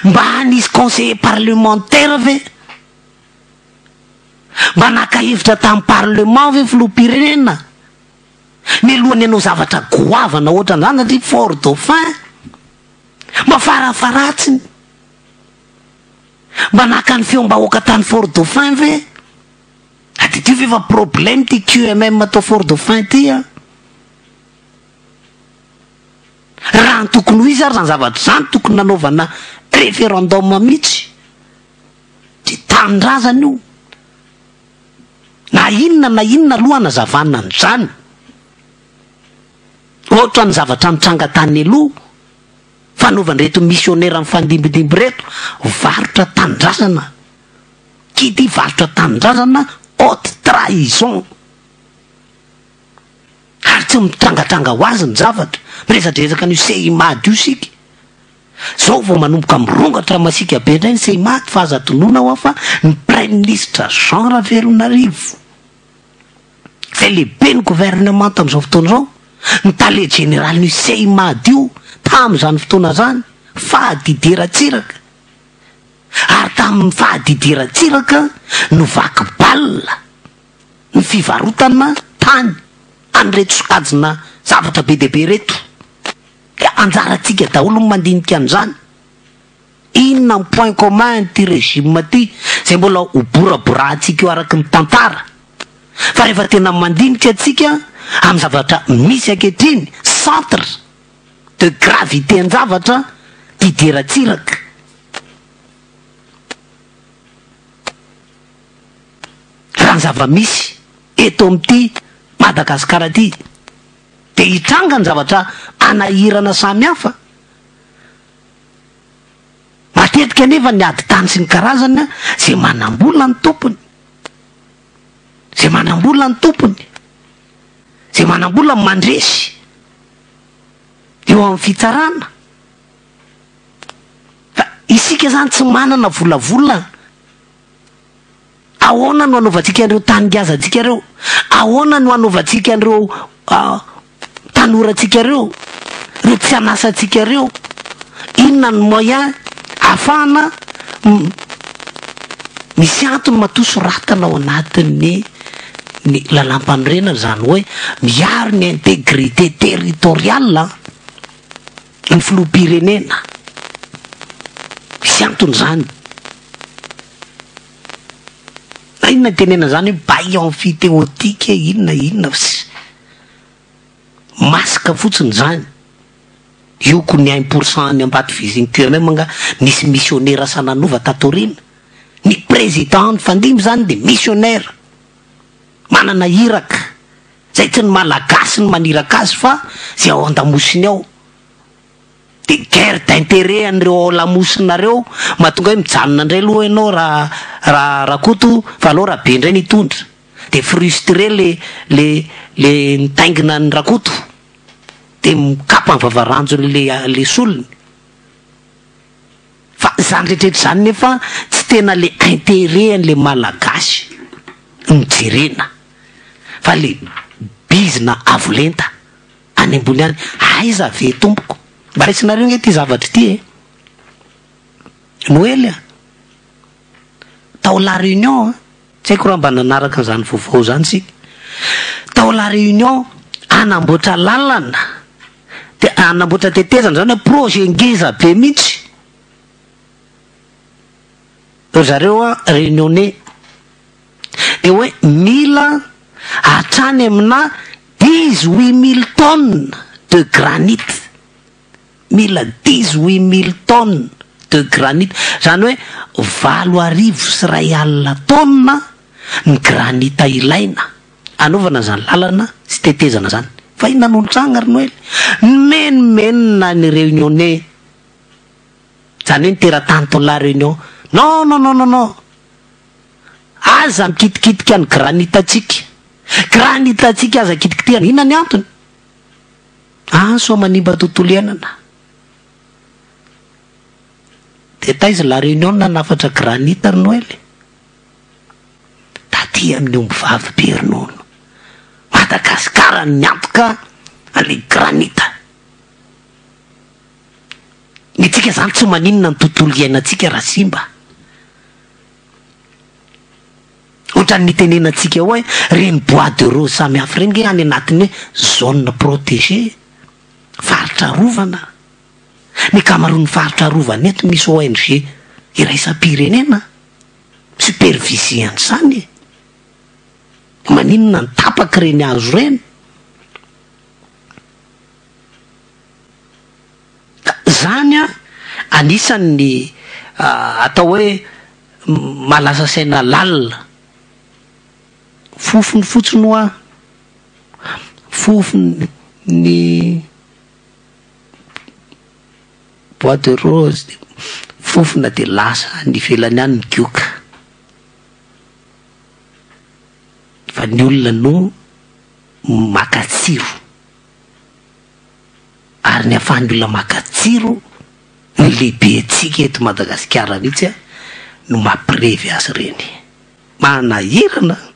mba hanisy conseiller parlementaire ve mba nakahevitra tamin'ny parlement ve filoham-pirenena ny alohany ianao zavatra goavana ohatran'izany satria fort dauphin mba farafaratsiny mba naka ny feom-bahoaka tany fort dauphin ve ady ty fefa problème ty QMM atao fort dauphin ty a raha ny tokony ho izy ary zany zavatra zany tokony nanaovana référendum mihitsy ty tanindrazana io na inona aloha nazavanina n'izany ohatra ny zavatra mitranga tany aloha fanaovan'ireto missionnaire amin'ny fandimbindimby reto varotra tanindrazana kity varotra tanindrazana haute trahison ary tsy mitrangatranga ho azy ny zavatra miresadresaka n'io seimady io sika zao vao manomboka mirongatra masika be indray ny seimady fa aza tonoina ho fa ny prime ministre Jean Ravelonarivo fa lehibe ny gouvernement tamin'izao fotoana zao ny tale général ny seimady io tamin'izany fotoana zany fahadideratsiraka ary tamin'ny fahadideratsiraka no vaky balina ny fivarotana tany anyreto sokajina zavatra be dehibe reto de anjaratsika daholo ny mandinika an'izany inona ny point commun ty régime ty zay mbola ho boraborantsika io araky ny tantara fa rehefa tena mandinika atsika amin'ny zavatra misy ankehitriny centre de gravité ny zavatra dideratsiraka raha ny zava-misy eto amin'ity Madagasikara ty de hitranga ny zavatra anahirana samy hafa matetika anefa ny ady tany sy ny karazany zay manam-bola ny tompony zay manam-bola ny tompony zay manam-bola mandresy eo amin'ny fitsarana fa isika zany tsy manana volavola ahoana no anaovantsika an'ireo tany gazatsika reo ahoana no anaovantsika an'ireo tanoratsika reo reo tsy anasatsika reo inona ny moyen ahafahana misy antony matoso ratana ao anatin'ny ny lalam-panorenana zany hoe miaro ny intégrité territoriale ny filoham-pirenena misy antony zany na inona tenena zany hoe bail amphithéotique inona masika fotsiny zany io ko ny 1% ny ambaty viziny QMM nga nisy missionnaire sananova tatorina ny président ny fandimby zany de missionnaire manana iraka zay tsy ny malagasy ny maniraka azy fa zay ao an-damosiny ao de guerre d'intérêt an'ireo ao lamosinareo mahatonga hoe mijanona indray aloha ianao raha koto fa aloha raha be indray nitondra de frustré le nitaingina ny rakoto de mikapa ny vavaranjo le solony fa zany rehetrarehetra zany nefa tsy tena le intérêt an'le malagasy mijerena fa le bizina avolenta any ambony any aiza ve tompoko mba raisinareo nge ty zavatra ty Noely tao la réunion tsy haiko raha mba nanaraka an'izany vaovao zany sika tao la réunion anamboatra lalana de anamboatra tetezana zany hoe projet ngeza be mihitsy zareo réunionné de hoe mila hatrany amina 18 000 tonnes de granit mila 18 000 tonnes de granit zany hoe 8,000 tonnes ny granita ilaina anaovana zany lalana sy tetezana zany fa inona n'olotranga ry Noely menomenina ny réunionné zany hoe nitera-tany tao la réunion non aza mikitikitika ny granita atsika aza kitikitiana inona ny antony so manimba tontolo iainana de taiza la réunion nanafatra granita ry Noely taty amin'ny omby vavy be ronono Madagasikara niantoka ale granita nitsika tsika zany tsy maninona ny tontolo iainantsika raha simba. Ohatran'ny tenenantsika hoe reny bois de rose samy hafa reny ge any anatin'ny zone protégé, faritra rovana. Ny kamaroan'ny faritra rovana eto misy ONG iraisam-pirenena supervisiany zany. Maninona ny tapaka reny azo reny? Zany anisan'ny atao hoe malasa saina lalina fofony fotsiny hoa fofony ny bois de rose fofona de lasa ny velany any ny gioka fa ny olona no makatsiro ary ny afahan'ny olona makatsiro ny lehibe atsika eto Madagasikara mihitsy no mampirevy azy reny manahirana.